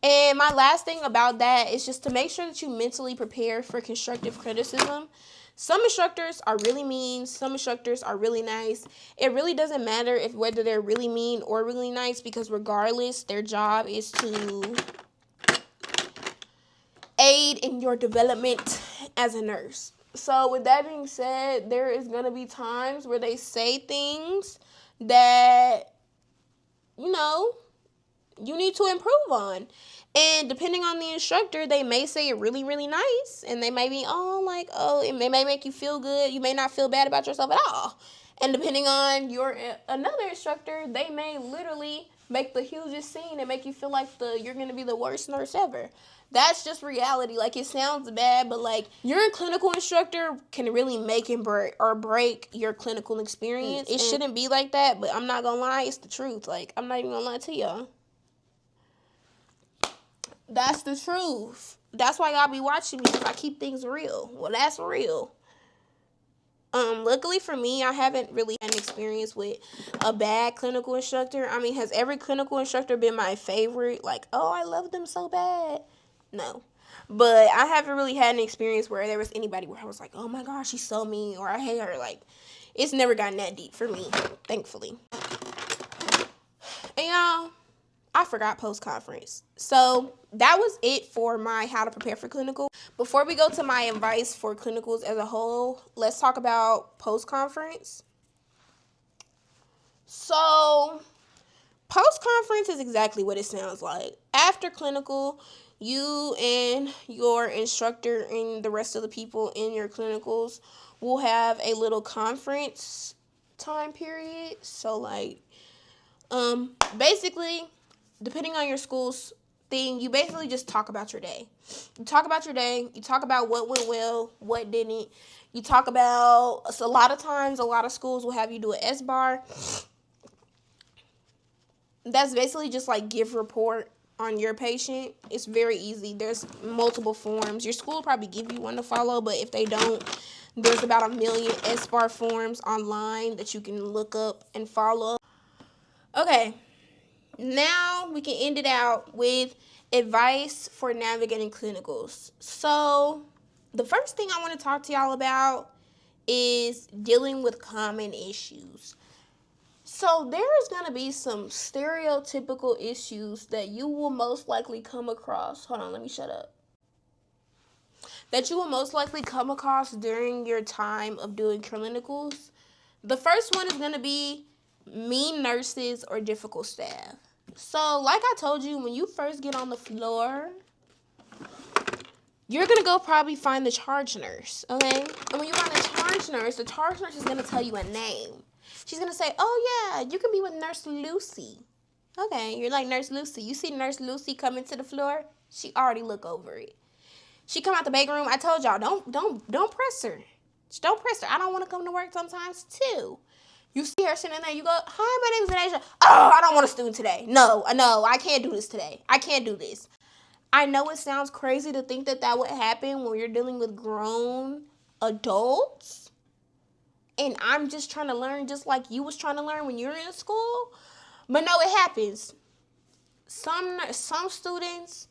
And my last thing about that is just to make sure that you mentally prepare for constructive criticism. Some instructors are really mean. Some instructors are really nice. It really doesn't matter whether they're really mean or really nice, because regardless, their job is to aid in your development as a nurse. So with that being said, there is going to be times where they say things that, you need to improve on. And depending on the instructor, they may say it really, really nice. And they may be, it may make you feel good. You may not feel bad about yourself at all. And depending on another instructor, they may literally make the hugest scene and make you feel like you're going to be the worst nurse ever. That's just reality. Like, it sounds bad, but, like, your clinical instructor can really make and break your clinical experience. It shouldn't be like that, but I'm not going to lie. It's the truth. Like, I'm not even going to lie to y'all. That's the truth. That's why y'all be watching me, because I keep things real. Well, that's real. Luckily for me, I haven't really had an experience with a bad clinical instructor. I mean, has every clinical instructor been my favorite? Like, oh, I love them so bad. No. But I haven't really had an experience where there was anybody where I was like, oh my gosh, she's so mean, or I hate her. Like, it's never gotten that deep for me, thankfully. And y'all, I forgot post-conference. So that was it for my how to prepare for clinical. Before we go to my advice for clinicals as a whole, let's talk about post-conference. So post-conference is exactly what it sounds like. After clinical, you and your instructor and the rest of the people in your clinicals will have a little conference time period. So, like, basically, depending on your school's thing, you basically just talk about your day. You talk about your day. You talk about what went well, what didn't. You talk about, so a lot of times, a lot of schools will have you do an S-bar. That's basically just like give report on your patient. It's very easy. There's multiple forms. Your school will probably give you one to follow, but if they don't, there's about 1 million S-bar forms online that you can look up and follow. Okay, now we can end it out with advice for navigating clinicals. So the first thing I want to talk to y'all about is dealing with common issues. So there is going to be some stereotypical issues that you will most likely come across. Hold on, let me shut up. That you will most likely come across during your time of doing clinicals. The first one is going to be mean nurses or difficult staff. So like I told you, when you first get on the floor, you're going to go probably find the charge nurse, okay? And when you find the charge nurse is going to tell you a name. She's going to say, oh, yeah, you can be with Nurse Lucy. Okay, you're like, Nurse Lucy. You see Nurse Lucy coming to the floor? She already look over it. She come out the baking room. I told y'all, don't press her. Don't press her. I don't want to come to work sometimes, too. You see her sitting there, you go, hi, my name is Denasia. Oh, I don't want a student today. No, I can't do this today. I can't do this. I know it sounds crazy to think that would happen when you're dealing with grown adults. And I'm just trying to learn just like you was trying to learn when you were in school. But no, it happens. Some students,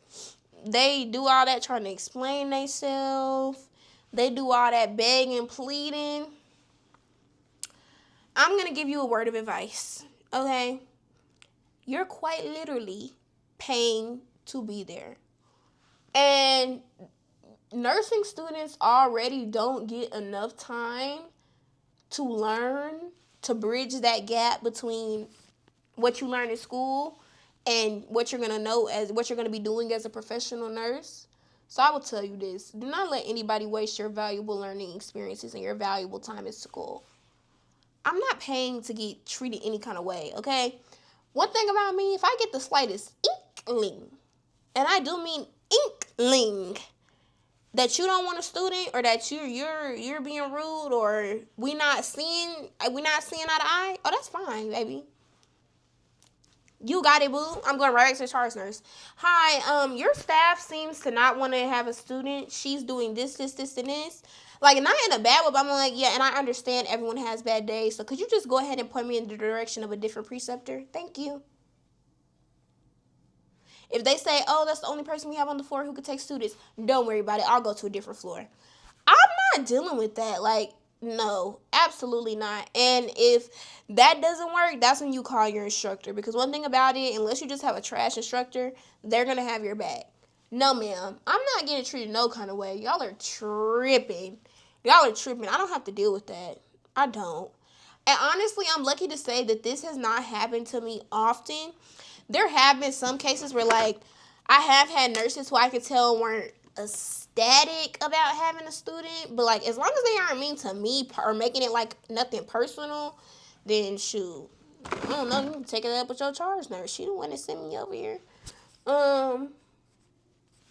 they do all that trying to explain themselves. They do all that begging, pleading. I'm going to give you a word of advice, okay? You're quite literally paying to be there. And nursing students already don't get enough time to learn, to bridge that gap between what you learn in school and what you're going to know as what you're going to be doing as a professional nurse. So I will tell you this. Do not let anybody waste your valuable learning experiences and your valuable time at school. I'm not paying to get treated any kind of way, okay? One thing about me, if I get the slightest inkling, and I do mean inkling, that you don't want a student or that you're being rude or we not seeing eye to eye, oh, that's fine, baby. You got it, boo. I'm going right back to the charge nurse. Hi, your staff seems to not want to have a student. She's doing this, and this. Like, not in a bad way, but I'm like, yeah, and I understand everyone has bad days, so could you just go ahead and point me in the direction of a different preceptor? Thank you. If they say, oh, that's the only person we have on the floor who could take students, don't worry about it. I'll go to a different floor. I'm not dealing with that. Like, no, absolutely not. And if that doesn't work, that's when you call your instructor. Because one thing about it, unless you just have a trash instructor, they're going to have your back. No, ma'am. I'm not getting treated no kind of way. Y'all are tripping. I don't have to deal with that. I don't. And honestly, I'm lucky to say that this has not happened to me often. There have been some cases where, like, I have had nurses who I could tell weren't ecstatic about having a student, but, like, as long as they aren't mean to me or making it, like, nothing personal, then, shoot, I don't know, you can take it up with your charge nurse. She the one that sent me over here.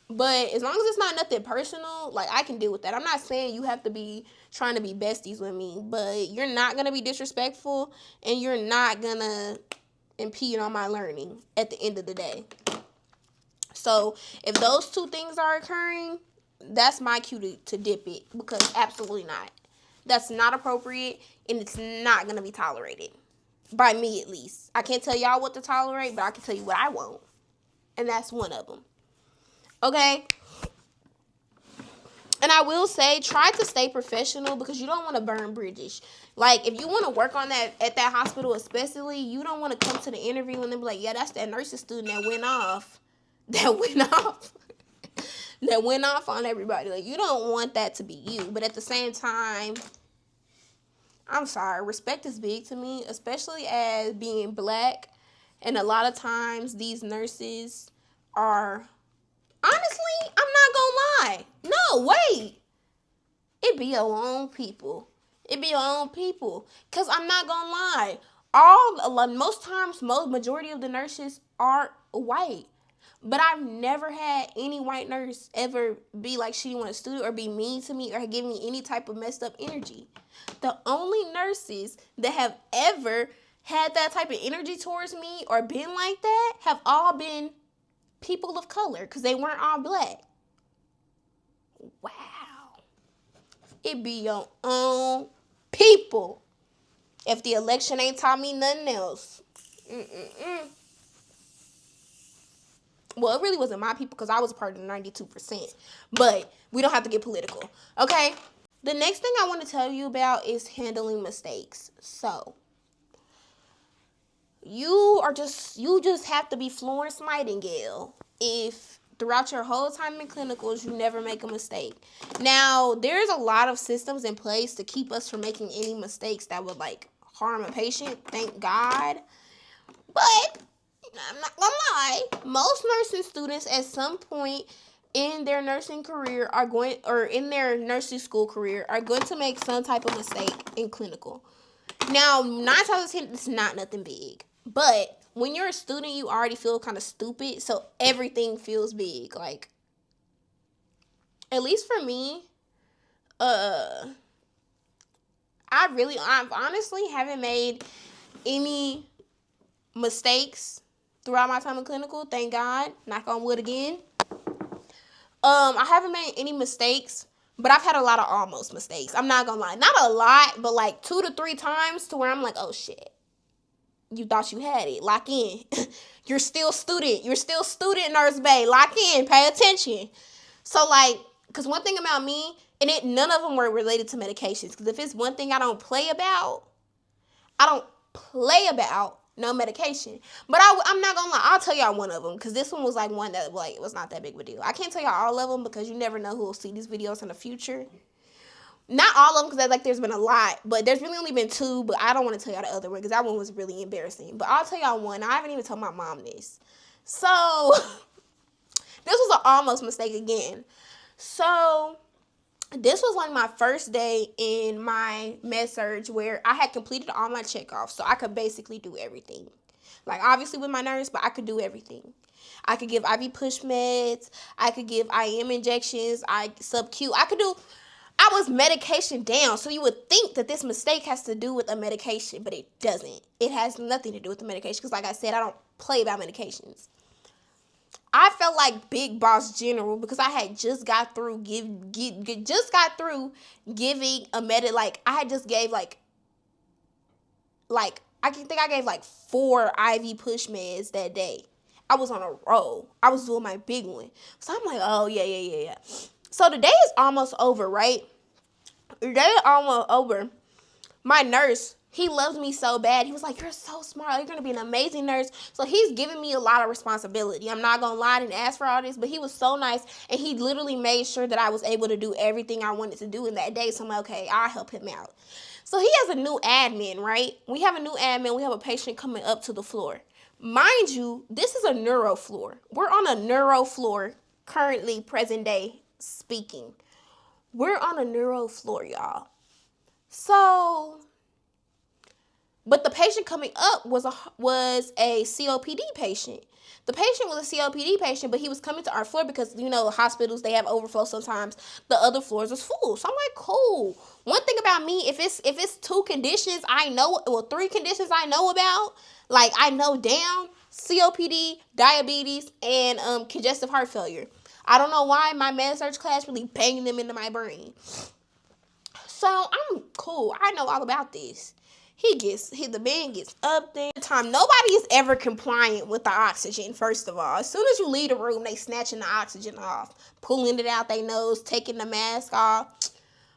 But as long as it's not nothing personal, like, I can deal with that. I'm not saying you have to be trying to be besties with me, but you're not going to be disrespectful, and you're not going to impede on my learning at the end of the day. So if those two things are occurring, that's my cue to dip it, because absolutely not. That's not appropriate, and it's not going to be tolerated. By me, at least. I can't tell y'all what to tolerate, but I can tell you what I won't. And that's one of them. Okay? And I will say, try to stay professional, because you don't want to burn bridges. Like, if you want to work on that at that hospital especially, you don't want to come to the interview and then be like, yeah, that's that nursing student that went off. That went off on everybody. Like, you don't want that to be you. But at the same time, I'm sorry, respect is big to me, especially as being black. And a lot of times these nurses are, honestly, I'm not gonna lie. No, wait. It be your own people. Because I'm not gonna lie. Majority of the nurses are white. But I've never had any white nurse ever be like she didn't want a student or be mean to me or give me any type of messed up energy. The only nurses that have ever had that type of energy towards me or been like that have all been people of color, because they weren't all black. Wow. It be your own people. If the election ain't taught me nothing else. Well, it really wasn't my people, because I was a part of the 92%. But we don't have to get political, okay? The next thing I want to tell you about is handling mistakes. So, you just have to be Florence Nightingale if throughout your whole time in clinicals you never make a mistake. Now, there's a lot of systems in place to keep us from making any mistakes that would, like, harm a patient, thank God. But I'm not gonna lie, most nursing students at some point in their nursing career in their nursing school career are going to make some type of mistake in clinical. Now, 9 times out of 10, it's not nothing big. But when you're a student, you already feel kind of stupid, so everything feels big. Like, at least for me, I honestly haven't made any mistakes throughout my time in clinical, thank God. Knock on wood again. I haven't made any mistakes, but I've had a lot of almost mistakes. I'm not gonna lie. Not a lot, but like 2 to 3 times to where I'm like, oh shit. You thought you had it. Lock in. You're still student. You're still student, Nurse Bay. Lock in. Pay attention. So, like, Because one thing about me, and none of them were related to medications. Because if it's one thing I don't play about, no medication. But I'm not gonna lie, I'll tell y'all one of them, because this one was like one that like was not that big of a deal. I can't tell y'all all of them because you never know who will see these videos in the future. Not all of them, because like there's been a lot, but there's really only been 2. But I don't want to tell y'all the other one because that one was really embarrassing. But I'll tell y'all one. I haven't even told my mom this. So this was an almost mistake again. So this was like my first day in my med surg where I had completed all my checkoffs, so I could basically do everything. Like obviously with my nurse, but I could do everything. I could give IV push meds. I could give IM injections. I sub-Q. I was medication down, so you would think that this mistake has to do with a medication, but it doesn't. It has nothing to do with the medication because, like I said, I don't play about medications. I felt like Big Boss General because I had just got through giving a like I had just gave like I think I gave like 4 IV push meds that day. I was on a roll. I was doing my big one. So I'm like, oh yeah. So the day is almost over, right? The day is almost over. My nurse, he loves me so bad. He was like, you're so smart. You're going to be an amazing nurse. So he's giving me a lot of responsibility. I'm not going to lie and ask for all this, but he was so nice. And he literally made sure that I was able to do everything I wanted to do in that day. So I'm like, okay, I'll help him out. So he has a new admin, right? We have a new admin. We have a patient coming up to the floor. Mind you, this is a neuro floor. We're on a neuro floor currently, present day speaking. We're on a neuro floor, y'all. So, but the patient coming up was a COPD patient. The patient was a COPD patient, but he was coming to our floor because, you know, hospitals, they have overflow sometimes. The other floors is full. So I'm like, cool. One thing about me, if it's 2 conditions I know, 3 conditions I know about, like I know down, COPD, diabetes, and congestive heart failure. I don't know why my med surg class really banged them into my brain. So I'm cool. I know all about this. The man gets up there. Nobody is ever compliant with the oxygen, first of all. As soon as you leave the room, they snatching the oxygen off, pulling it out their nose, taking the mask off.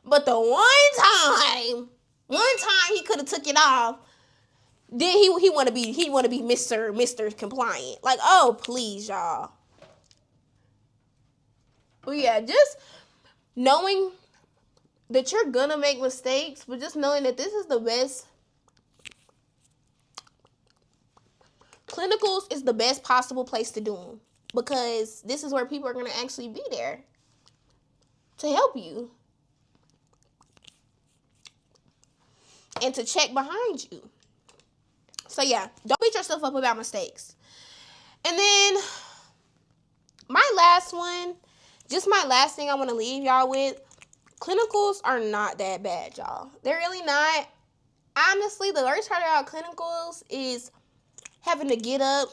But the one time he could have took it off, then he want to be Mr. Compliant. Like, oh, please, y'all. But yeah, just knowing that you're gonna make mistakes, but just knowing that this is the best. Clinicals is the best possible place to do them because this is where people are going to actually be there to help you and to check behind you. So yeah, don't beat yourself up about mistakes. And then my last thing I want to leave y'all with, clinicals are not that bad, y'all. They're really not. Honestly, the worst part about clinicals is having to get up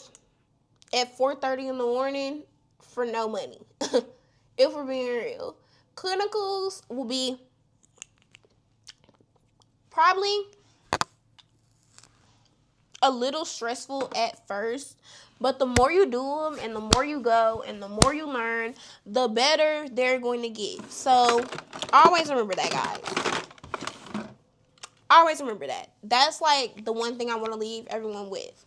at 4:30 in the morning for no money. If we're being real. Clinicals will be probably a little stressful at first, but the more you do them and the more you go and the more you learn, the better they're going to get. So always remember that, guys. Always remember that. That's like the one thing I want to leave everyone with.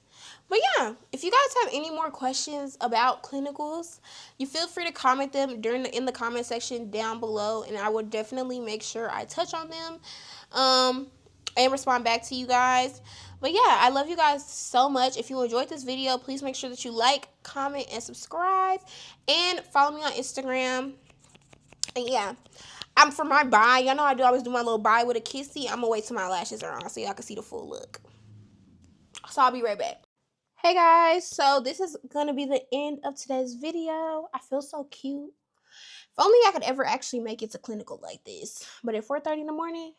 But yeah, if you guys have any more questions about clinicals, you feel free to comment them in the comment section down below, and I will definitely make sure I touch on them and respond back to you guys. But yeah, I love you guys so much. If you enjoyed this video, please make sure that you like, comment, and subscribe, and follow me on Instagram. And yeah, for my bye, y'all know I always do my little bye with a kissy. I'm gonna wait till my lashes are on so y'all can see the full look. So I'll be right back. Hey guys, so this is gonna be the end of today's video. I feel so cute. If only I could ever actually make it to clinical like this. But at 4:30 in the morning,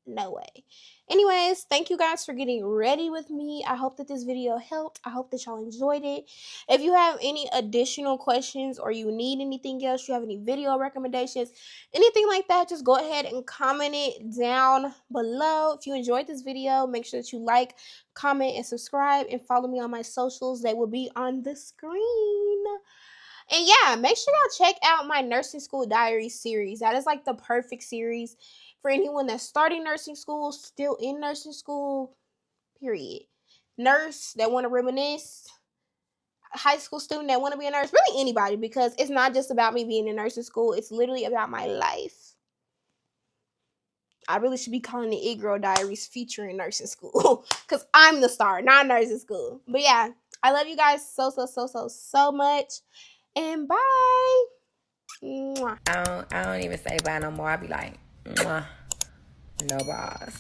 no way. Anyways, thank you guys for getting ready with me. I hope that this video helped. I hope that y'all enjoyed it. If you have any additional questions or you need anything else, you have any video recommendations, anything like that, just go ahead and comment it down below. If you enjoyed this video, make sure that you like, comment, and subscribe, and follow me on my socials. They will be on the screen. And yeah, make sure y'all check out my nursing school diaries series. That is like the perfect series for anyone that's starting nursing school, still in nursing school, period. Nurse that want to reminisce, high school student that want to be a nurse, really anybody, because it's not just about me being in nursing school. It's literally about my life. I really should be calling it It Girl Diaries featuring nursing school because I'm the star, not nursing school. But yeah, I love you guys so much. And bye. Mwah. I don't even say bye no more. I be like, mwah, no balls.